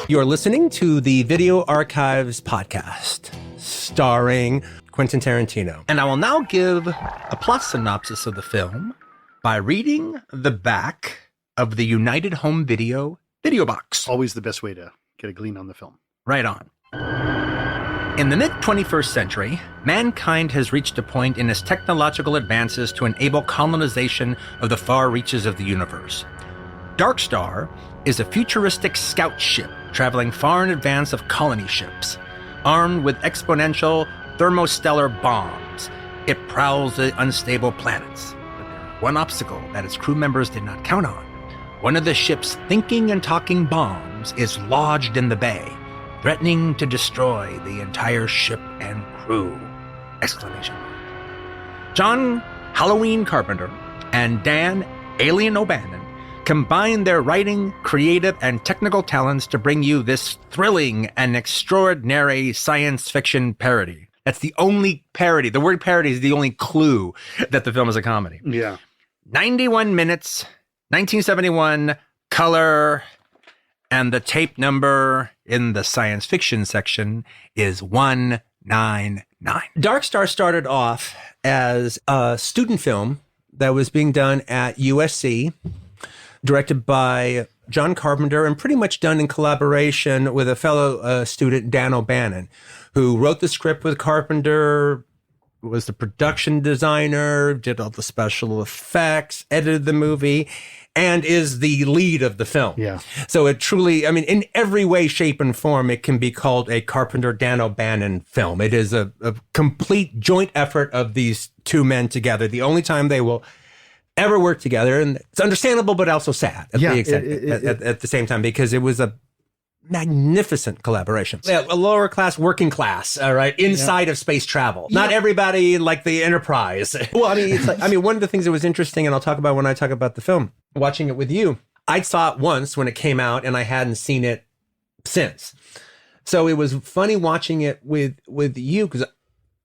You're listening to the Video Archives podcast, starring Quentin Tarantino. And I will now give a plot synopsis of the film by reading the back of the United Home Video box. Always the best way to get a glean on the film. Right on. In the mid-21st century, mankind has reached a point in its technological advances to enable colonization of the far reaches of the universe. Dark Star is a futuristic scout ship traveling far in advance of colony ships. Armed with exponential thermostellar bombs, it prowls the unstable planets. But there's one obstacle that its crew members did not count on. One of the ship's thinking and talking bombs is lodged in the bay, threatening to destroy the entire ship and crew! Exclamation mark. John Halloween Carpenter and Dan Alien O'Bannon combine their writing, creative, and technical talents to bring you this thrilling and extraordinary science fiction parody. That's the only parody. The word parody is the only clue that the film is a comedy. Yeah. 91 minutes, 1971, color, and the tape number in the science fiction section is 199. Dark Star started off as a student film that was being done at USC, directed by John Carpenter and pretty much done in collaboration with a fellow student, Dan O'Bannon, who wrote the script with Carpenter, was the production designer, did all the special effects, edited the movie, and is the lead of the film. Yeah. So it truly, I mean, in every way, shape, and form, it can be called a Carpenter-Dan O'Bannon film. It is a complete joint effort of these two men together. The only time they will ever work together, and it's understandable, but also sad at the same time, because it was a magnificent collaboration. Yeah, a lower class, working class, all right, inside of space travel. Yeah. Not everybody like the Enterprise. Well, I mean, it's like, one of the things that was interesting, and I'll talk about when I talk about the film, watching it with you, I saw it once when it came out, and I hadn't seen it since. So it was funny watching it with you, because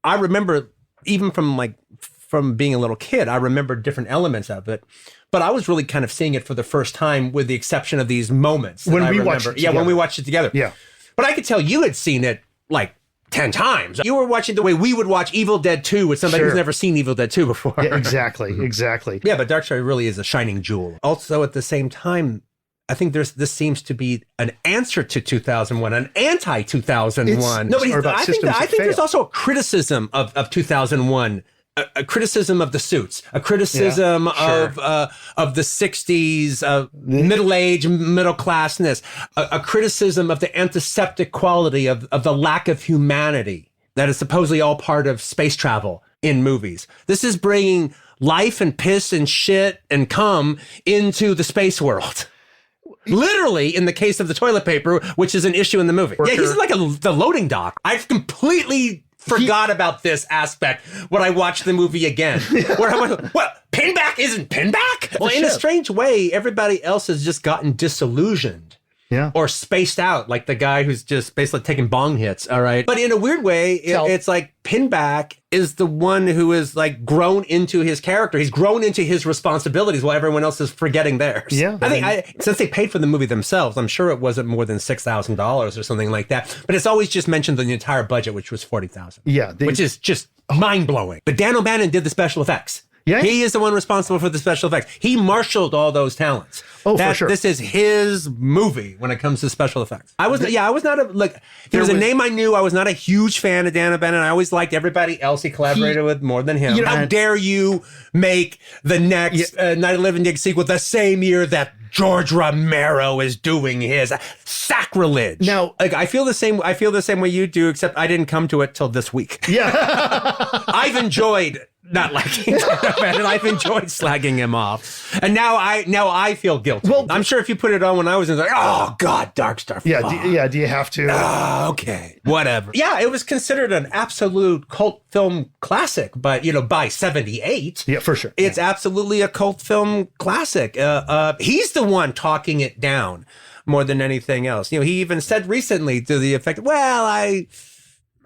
I remember, even from being a little kid, I remember different elements of it, but I was really kind of seeing it for the first time, with the exception of these moments when we watched it together. Yeah, when we watched it together. Yeah. But I could tell you had seen it like 10 times. You were watching the way we would watch Evil Dead 2 with somebody who's never seen Evil Dead 2 before. Yeah, exactly. Yeah, but Dark Star really is a shining jewel. Also, at the same time, I think this seems to be an answer to 2001, an anti-2001. I think there's also a criticism of 2001. A criticism of the suits, a criticism of the 60s, middle age, middle classness, a criticism of the antiseptic quality of the lack of humanity that is supposedly all part of space travel in movies. This is bringing life and piss and shit and cum into the space world. Literally, in the case of the toilet paper, which is an issue in the movie. Yeah, he's like the loading dock. I've completely forgot about this aspect when I watched the movie again. Where I'm like, what? Pinback isn't Pinback? Well, in a strange way, everybody else has just gotten disillusioned. Yeah. Or spaced out, like the guy who's just basically taking bong hits, all right? But in a weird way, it's like Pinback is the one who is like grown into his character. He's grown into his responsibilities while everyone else is forgetting theirs. Yeah. I think since they paid for the movie themselves, I'm sure it wasn't more than $6,000 or something like that. But it's always just mentioned in the entire budget, which was $40,000. Yeah. Which is just mind-blowing. But Dan O'Bannon did the special effects. Yeah. He is the one responsible for the special effects. He marshaled all those talents. Oh, for sure. This is his movie when it comes to special effects. I was not there was a name I knew. I was not a huge fan of Dan O'Bannon. I always liked everybody else he collaborated with more than him. How dare you make the next Night of the Living Dead sequel the same year that George Romero is doing his? Sacrilege. Now, like I feel the same way you do, except I didn't come to it till this week. Yeah. I've enjoyed not liking Dan, and I've enjoyed slagging him off. And now I feel guilty. Well, I'm sure if you put it on when I was in, like, oh God, Dark Star. Do you have to? Okay, whatever. Yeah, it was considered an absolute cult film classic, but by 78. Yeah, for sure. It's absolutely a cult film classic. He's the one talking it down more than anything else. He even said recently to the effect, well,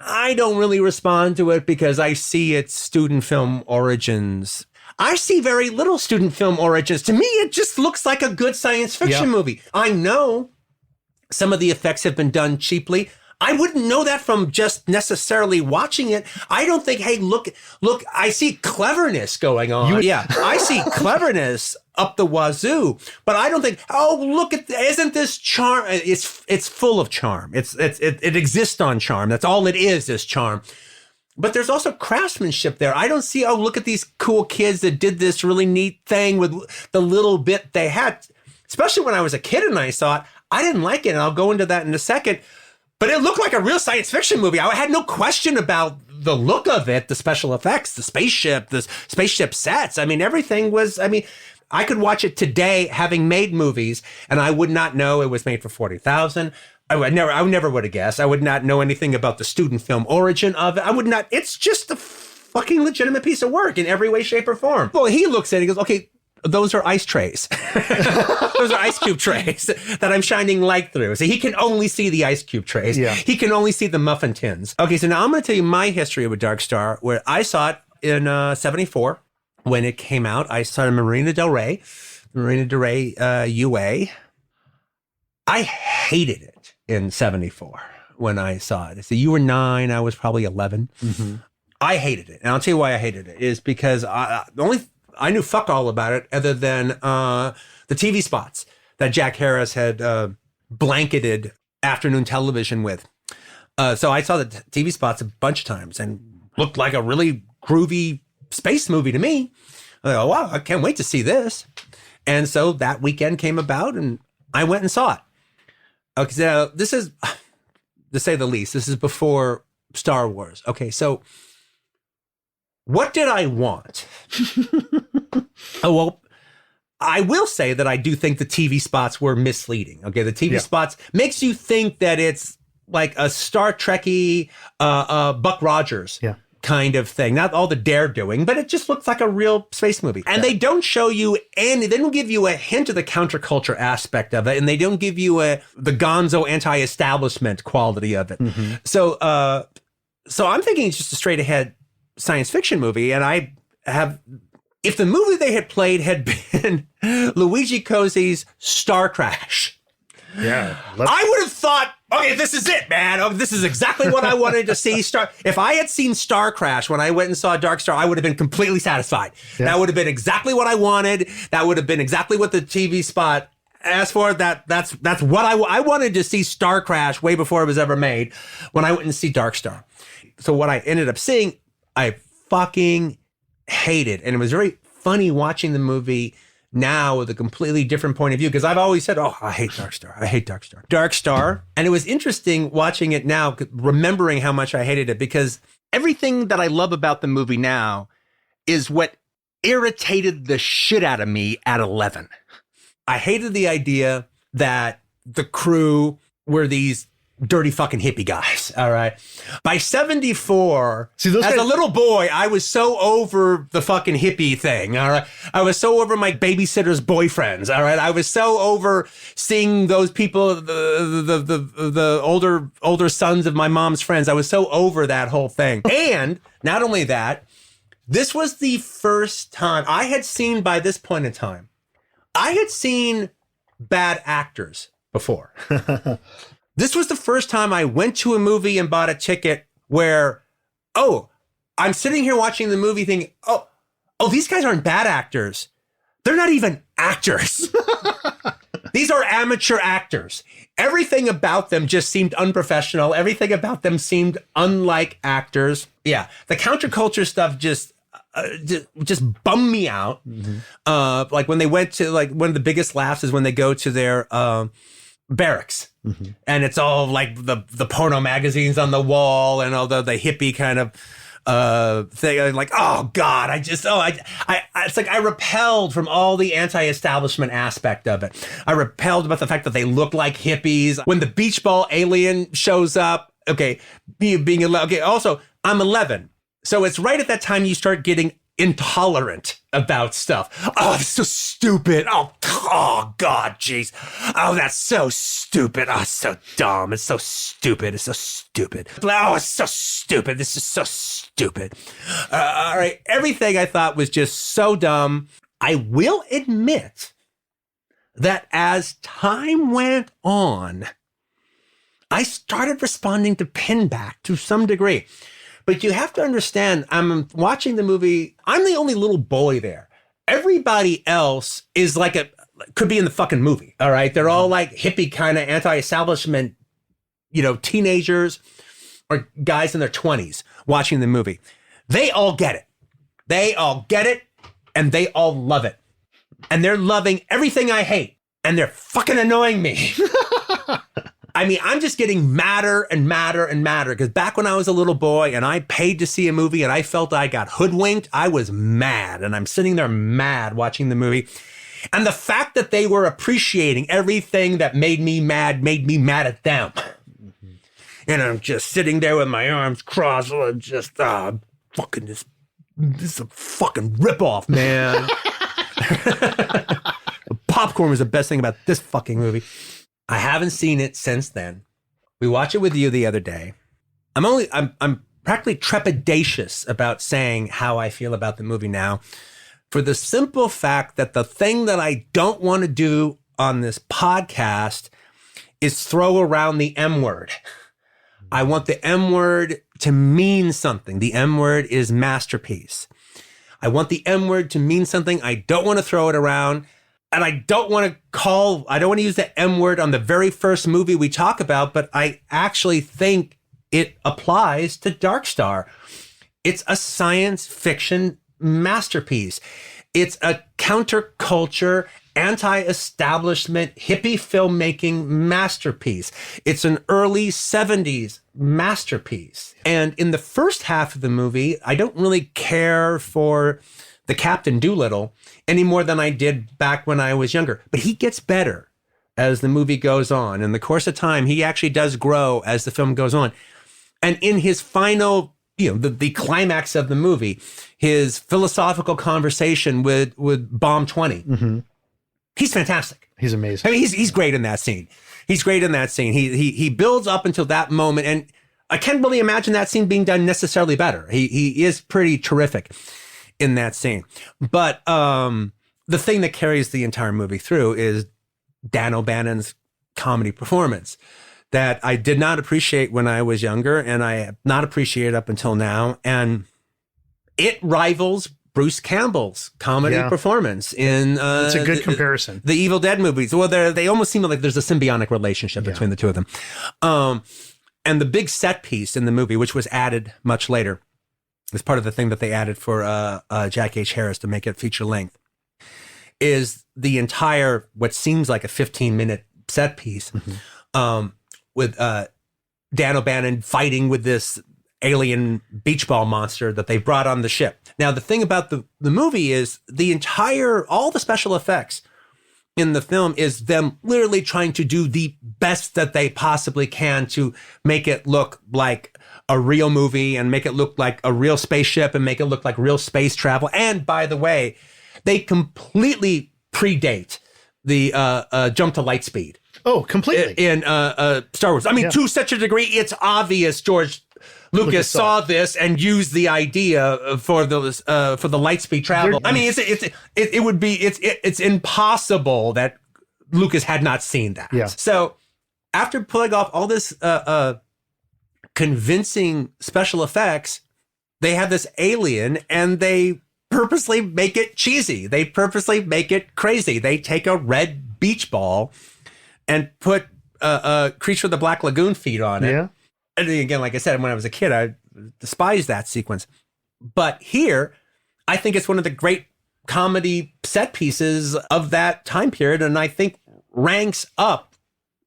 I don't really respond to it because I see its student film origins. I see very little student film origins. To me, it just looks like a good science fiction movie. I know Some of the effects have been done cheaply. I wouldn't know that from just necessarily watching it. I don't think, hey, look, I see cleverness going on. I see cleverness up the wazoo, but I don't think, oh, look isn't this charm? It's full of charm. It exists on charm. That's all it is charm. But there's also craftsmanship there. I don't see, oh, look at these cool kids that did this really neat thing with the little bit they had. Especially when I was a kid and I saw it, I didn't like it. And I'll go into that in a second. But it looked like a real science fiction movie. I had no question about the look of it, the special effects, the spaceship sets. I mean, everything was, I could watch it today having made movies and I would not know it was made for $40,000. I never would have guessed. I would not know anything about the student film origin of it. It's just a fucking legitimate piece of work in every way, shape, or form. Well, he looks at it and goes, okay, those are ice trays. Those are ice cube trays that I'm shining light through. So he can only see the ice cube trays. Yeah. He can only see the muffin tins. Okay, so now I'm going to tell you my history with Dark Star, where I saw it in 74 when it came out. I saw it in Marina Del Rey, UA. I hated it in 74 when I saw it. So you were 9, I was probably 11. Mm-hmm. I hated it. And I'll tell you why I hated it is because I knew fuck all about it other than the TV spots that Jack Harris had blanketed afternoon television with. So I saw the TV spots a bunch of times and looked like a really groovy space movie to me. I go, wow, I can't wait to see this. And so that weekend came about and I went and saw it. Okay, so this is, to say the least, this is before Star Wars. Okay, so what did I want? Oh, well, I will say that I do think the TV spots were misleading. Okay, the TV spots makes you think that it's like a Star Trek-y Buck Rogers kind of thing. Not all the dare doing, but it just looks like a real space movie. And they don't show you any, they don't give you a hint of the counterculture aspect of it, and they don't give you the gonzo anti-establishment quality of it. Mm-hmm. So I'm thinking it's just a straight ahead science fiction movie, and I have, if the movie they had played had been Luigi Cozzi's Star Crash, I would have thought, okay, this is it, man. Oh, this is exactly what I wanted to see. If I had seen Star Crash when I went and saw Dark Star, I would have been completely satisfied. Yeah. That would have been exactly what I wanted. That would have been exactly what the TV spot asked for. That's what I wanted to see. Star Crash way before it was ever made when I went and see Dark Star. So what I ended up seeing, I fucking hated. And it was very funny watching the movie now with a completely different point of view, because I've always said, oh, I hate Dark Star. I hate Dark Star. Dark Star. And it was interesting watching it now, remembering how much I hated it, because everything that I love about the movie now is what irritated the shit out of me at 11. I hated the idea that the crew were these dirty fucking hippie guys. All right. By 74, as a little boy, I was so over the fucking hippie thing. All right. I was so over my babysitter's boyfriends. All right. I was so over seeing those people, the older sons of my mom's friends. I was so over that whole thing. And not only that, this was the first time I had seen, by this point in time, I had seen bad actors before. This was the first time I went to a movie and bought a ticket where, I'm sitting here watching the movie thinking, oh, these guys aren't bad actors. They're not even actors. These are amateur actors. Everything about them just seemed unprofessional. Everything about them seemed unlike actors. Yeah. The counterculture stuff just bummed me out. Mm-hmm. Like when they went to, like, one of the biggest laughs is when they go to their barracks. Mm-hmm. And it's all like the porno magazines on the wall and all the hippie kind of thing. I'm like, oh God, it's like I repelled from all the anti-establishment aspect of it. I repelled about the fact that they look like hippies. When the beach ball alien shows up, being 11. Okay, also, I'm 11. So it's right at that time you start getting intolerant about stuff. Oh, it's so stupid. Oh God, jeez. Oh, that's so stupid. Oh, it's so dumb. It's so stupid. It's so stupid. Oh, it's so stupid. This is so stupid. All right. Everything I thought was just so dumb. I will admit that as time went on, I started responding to Pinback to some degree. But you have to understand, I'm watching the movie. I'm the only little boy there. Everybody else is could be in the fucking movie. All right. They're all like hippie kind of anti-establishment, teenagers or guys in their 20s watching the movie. They all get it. They all get it. And they all love it. And they're loving everything I hate. And they're fucking annoying me. I mean, I'm just getting madder and madder and madder because back when I was a little boy and I paid to see a movie and I felt I got hoodwinked, I was mad. And I'm sitting there mad watching the movie. And the fact that they were appreciating everything that made me mad at them. Mm-hmm. And I'm just sitting there with my arms crossed, just fucking this is a fucking ripoff, man. Popcorn was the best thing about this fucking movie. I haven't seen it since then. We watched it with you the other day. I'm practically trepidatious about saying how I feel about the movie now, for the simple fact that the thing that I don't want to do on this podcast is throw around the M word. I want the M word to mean something. The M word is masterpiece. I want the M word to mean something. I don't want to throw it around. And I don't want to use the M word on the very first movie we talk about, but I actually think it applies to Dark Star. It's a science fiction masterpiece. It's a counterculture, anti-establishment, hippie filmmaking masterpiece. It's an early 70s masterpiece. And in the first half of the movie, I don't really care for the Captain Doolittle any more than I did back when I was younger. But he gets better as the movie goes on. In the course of time, he actually does grow as the film goes on. And in his final, the climax of the movie, his philosophical conversation with Bomb 20, mm-hmm. He's fantastic. He's amazing. I mean, he's great in that scene. He's great in that scene. He builds up until that moment. And I can't really imagine that scene being done necessarily better. He is pretty terrific in that scene. But the thing that carries the entire movie through is Dan O'Bannon's comedy performance that I did not appreciate when I was younger, and I have not appreciated up until now. And it rivals Bruce Campbell's comedy performance in it's a good comparison. The Evil Dead movies. Well, they almost seem like there's a symbiotic relationship between the two of them. And the big set piece in the movie, which was added much later, is part of the thing that they added for Jack H. Harris to make it feature length, is the entire, what seems like a 15-minute set piece, mm-hmm. With Dan O'Bannon fighting with this alien beach ball monster that they brought on the ship. Now, the thing about the movie is all the special effects in the film is them literally trying to do the best that they possibly can to make it look like a real movie and make it look like a real spaceship and make it look like real space travel. And by the way, they completely predate the jump to light speed. Oh, completely. In Star Wars. I mean, to such a degree, it's obvious George Lucas saw this and used the idea for the light speed travel. I mean, it's impossible that Lucas had not seen that. Yeah. So after pulling off all this convincing special effects, they have this alien and they purposely make it cheesy. They purposely make it crazy. They take a red beach ball and put Creature of the Black Lagoon feet on it. Yeah. And again, like I said, when I was a kid, I despised that sequence. But here, I think it's one of the great comedy set pieces of that time period. And I think ranks up,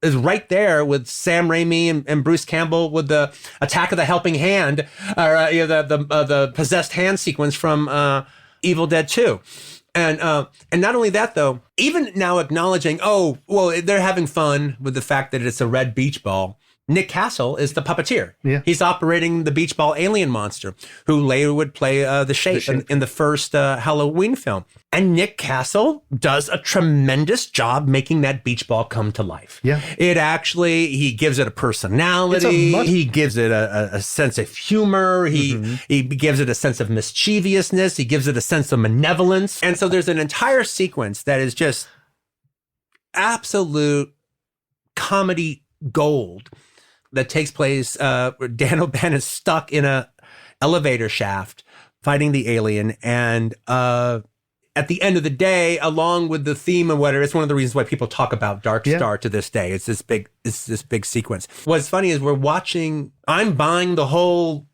is right there with Sam Raimi and Bruce Campbell with the Attack of the Helping Hand, or the possessed hand sequence from Evil Dead 2. And not only that, though, even now acknowledging, they're having fun with the fact that it's a red beach ball. Nick Castle is the puppeteer. Yeah. He's operating the beach ball alien monster, who later would play the Shape in the first Halloween film. And Nick Castle does a tremendous job making that beach ball come to life. Yeah. He gives it a personality. He gives it a sense of humor. He gives it a sense of mischievousness. He gives it a sense of malevolence. And so there's an entire sequence that is just absolute comedy gold that takes place where Dan O'Bannon is stuck in a elevator shaft fighting the alien, and at the end of the day, along with the theme and whatever, it's one of the reasons why people talk about Dark Star to this day. It's this big sequence. What's funny is I'm buying the whole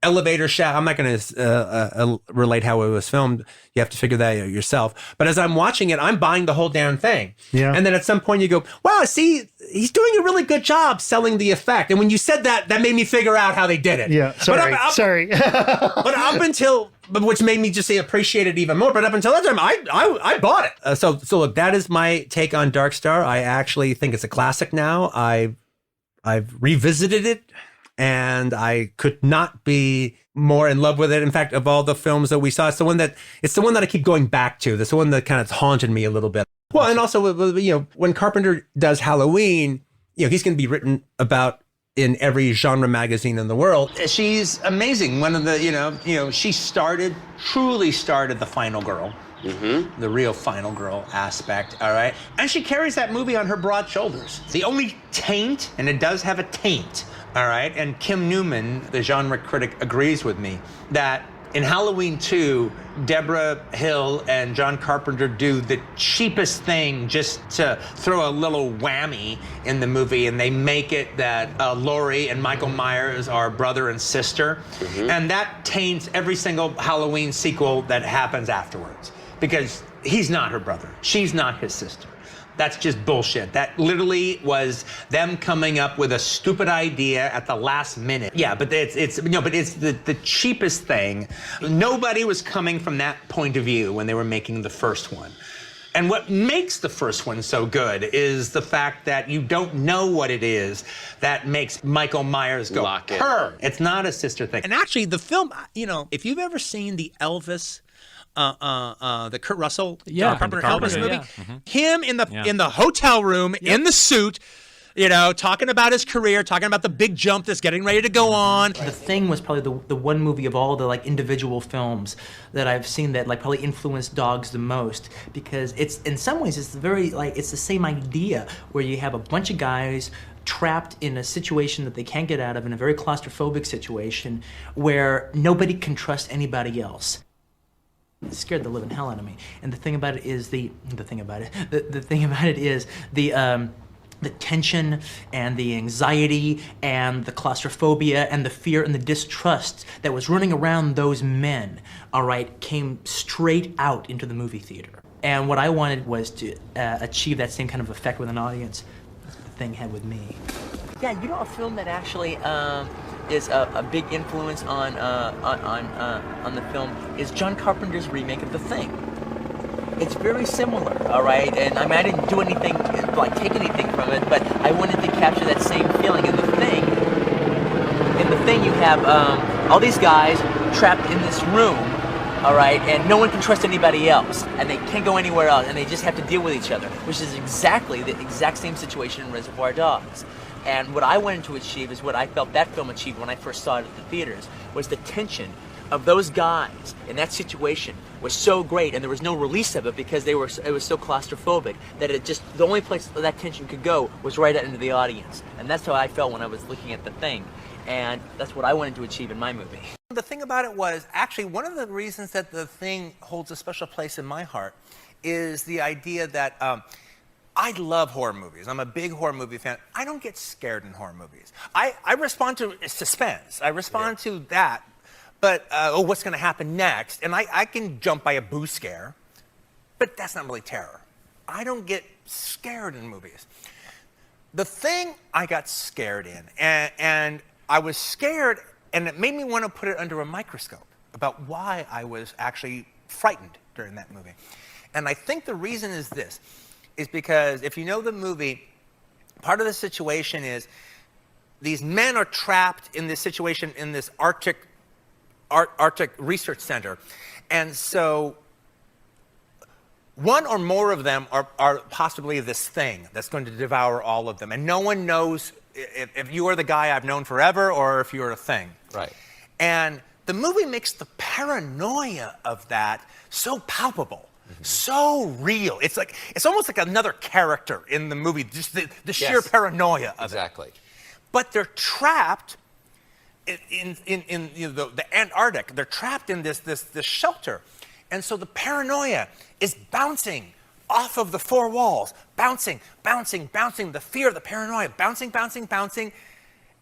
elevator shaft. I'm not going to relate how it was filmed. You have to figure that out yourself. But as I'm watching it, I'm buying the whole damn thing. Yeah. And then at some point you go, wow, see, he's doing a really good job selling the effect. And when you said that, that made me figure out how they did it. Yeah, sorry. But up until, which made me just appreciate it even more. But up until that time, I bought it. So look, that is my take on Dark Star. I actually think it's a classic now. I've revisited it, and I could not be more in love with it. In fact, of all the films that we saw, it's the one that I keep going back to. It's the one that kind of haunted me a little bit. Well, and also, when Carpenter does Halloween, he's going to be written about in every genre magazine in the world. She's amazing. One of the, she truly started the final girl. Mm-hmm. The real final girl aspect, all right? And she carries that movie on her broad shoulders. The only taint, and it does have a taint, all right? And Kim Newman, the genre critic, agrees with me that in Halloween 2, Deborah Hill and John Carpenter do the cheapest thing just to throw a little whammy in the movie, and they make it that Laurie and Michael Myers are brother and sister. Mm-hmm. And that taints every single Halloween sequel that happens afterwards, because he's not her brother. She's not his sister. That's just bullshit. That literally was them coming up with a stupid idea at the last minute. Yeah, but it's the cheapest thing. Nobody was coming from that point of view when they were making the first one. And what makes the first one so good is the fact that you don't know what it is that makes Michael Myers go, her. It's not a sister thing. And actually, the film, if you've ever seen the Elvis, the Kurt Russell, John Carpenter Elvis movie, him in the hotel room in the suit, talking about his career, talking about the big jump that's getting ready to go on. The Thing was probably the one movie of all the individual films that I've seen that probably influenced dogs the most, because it's in some ways it's it's the same idea where you have a bunch of guys trapped in a situation that they can't get out of, in a very claustrophobic situation where nobody can trust anybody else. It scared the living hell out of me. And the thing about it is the tension and the anxiety and the claustrophobia and the fear and the distrust that was running around those men, all right, came straight out into the movie theater. And what I wanted was to achieve that same kind of effect with an audience that The Thing had with me. Yeah, a film that actually is a big influence on the film is John Carpenter's remake of The Thing. It's very similar, all right? And I didn't do anything, take anything from it, but I wanted to capture that same feeling. In The Thing, you have all these guys trapped in this room, all right? And no one can trust anybody else, and they can't go anywhere else, and they just have to deal with each other, which is exactly the exact same situation in Reservoir Dogs. And what I wanted to achieve is what I felt that film achieved when I first saw it at the theaters, was the tension of those guys in that situation was so great, and there was no release of it because it was so claustrophobic that the only place that tension could go was right out into the audience. And that's how I felt when I was looking at The Thing. And that's what I wanted to achieve in my movie. The thing about it was, actually, one of the reasons that The Thing holds a special place in my heart is the idea that I love horror movies. I'm a big horror movie fan. I don't get scared in horror movies. I respond to suspense. I respond to that. But, what's going to happen next? And I can jump by a boo scare, but that's not really terror. I don't get scared in movies. The Thing I got scared in, and I was scared, and it made me want to put it under a microscope about why I was actually frightened during that movie. And I think the reason is this. Is because if you know the movie, part of the situation is these men are trapped in this situation in this Arctic research center. And so one or more of them are possibly this thing that's going to devour all of them. And no one knows if you are the guy I've known forever or if you're a thing. Right. And the movie makes the paranoia of that so palpable. Mm-hmm. So real. It's almost like another character in the movie, just the sheer paranoia of it. but they're trapped in the Antarctic. They're trapped in this shelter. And so the paranoia is bouncing off of the four walls, bouncing, the fear, the paranoia, bouncing,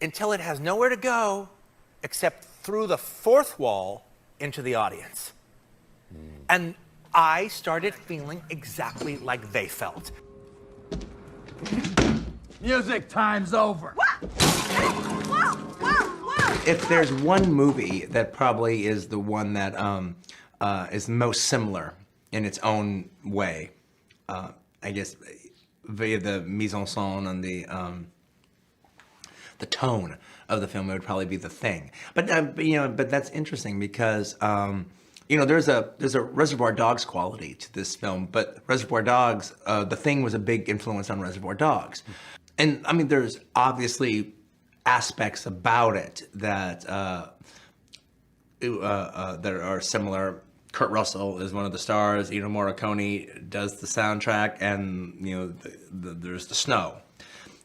until it has nowhere to go except through the fourth wall into the audience. And I started feeling exactly like they felt. Music time's over. If there's one movie that probably is the one that is most similar in its own way, I guess via the mise en scène and the tone of the film, it would probably be The Thing. But but that's interesting because there's a Reservoir Dogs quality to this film, but Reservoir Dogs, The Thing was a big influence on Reservoir Dogs, and I mean there's obviously aspects about it that are similar. Kurt Russell is one of the stars. Ennio Morricone does the soundtrack, and there's the snow.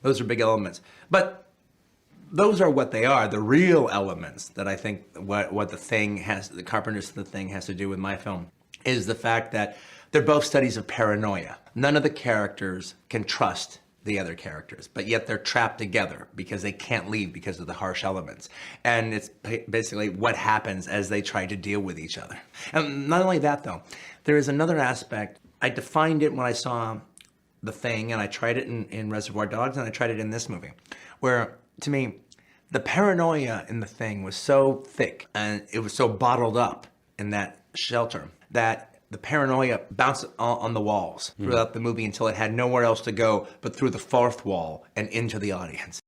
Those are big elements, but those are what they are. The real elements that I think what the Carpenter's The Thing has to do with my film is the fact that they're both studies of paranoia. None of the characters can trust the other characters, but yet they're trapped together because they can't leave because of the harsh elements. And it's basically what happens as they try to deal with each other. And not only that, though, there is another aspect. I defined it when I saw The Thing, and I tried it in Reservoir Dogs, and I tried it in this movie, where, to me, the paranoia in The Thing was so thick, and it was so bottled up in that shelter, that the paranoia bounced on the walls throughout the movie until it had nowhere else to go but through the fourth wall and into the audience.